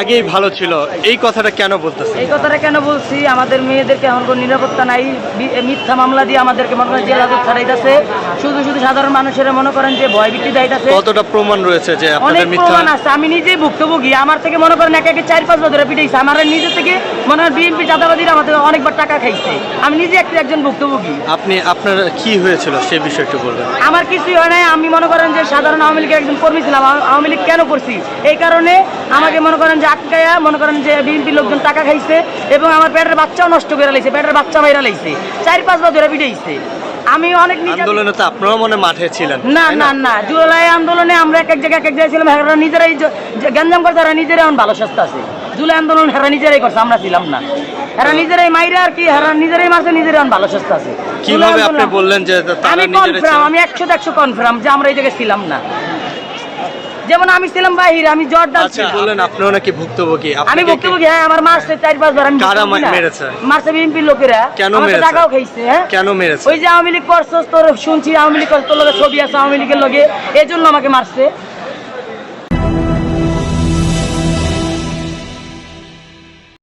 আগেই ভালো ছিল, এই কথাটা কেন বলতেছেন? এই কথাটা কেন বলছি, আমাদের মেয়েদেরকে এখন কোনো নিরাপত্তা নাই। মিথ্যা মামলা দিয়ে আমাদেরকে মনে করেন জেলা ছাড়াইতেছে। শুধু শুধু সাধারণ মানুষেরা মনে করেন যে ভয় ভীতি দেখাইতেছে। কতটা প্রমাণ রয়েছে যে অনেক আপনাদের মিথ্যা? প্রমাণ আছে, আমি নিজেই ভুক্তভোগী। আমার থেকে মনে করেন একে 4-5 বার ধরে পিটাইছে। আমার নিজে থেকে মনে হয় বিএনপি চাঁদাবাদীরা আমাদের অনেকবার টাকা খাইছে। আমি নিজে একজন ভুক্তভোগী। আপনার কি হয়েছিল সেই বিষয়টা একটু বলবেন? আমার কিছুই হয় নাই। আমি মনে করেন যে সাধারণ আওয়ামী লীগের একজন কর্মী ছিলাম। আওয়ামী লীগ কেন করছি, এই কারণে আমাকে মনে করেন যে আটকায়া মনে করেন যে বিএনপির লোকজন টাকা খাইছে এবং আমার পেটের বাচ্চাও নষ্ট করে লাইছে, পেটের বাচ্চা মাইরা লাইছে, 4-5 বার ধরে পিটাইছে। আমি অনেক আন্দোলনে তো আপনারাও মনে মাঠে ছিলেন? না না না, জুলাই আন্দোলনে আমরা এক জায়গায় ছিলাম। হেরা নিজেরাই গঞ্জাম করছে, হেরা নিজেরাই এখন ভালো সস্তা আছে। জুলাই আন্দোলন হেরা নিজেরাই করছে, আমরা ছিলাম না। হেরা নিজেরাই মাইরা আর কি, হেরা নিজেরাই মারছে, নিজেরাই এখন ভালো সস্তা আছে। কিভাবে আপনি বললেন যে আমি কনফার্ম, আমি 100% কনফার্ম যে আমরা এই জায়গায় ছিলাম না। যেমন আমি ছিলাম বাহিরে, আমি জর্দান ছিলাম। বললেন আপনিও নাকি ভুক্তভোগী? আমি ভুক্তভোগী, হ্যাঁ। আমার মারছে 4-5 বার। কারা মেরেছে? মারছে বিএনপির লোকেরা। কেন আমার মেরেছে? টাকাও খাইছে। হ্যাঁ, কেন মেরেছে? ওই যে আওয়ামী লীগ করছস, তোর শুনছি আওয়ামী লীগ তোর লগে ছবি আছে আওয়ামী লীগের লগে, এই জন্য আমাকে মারছে।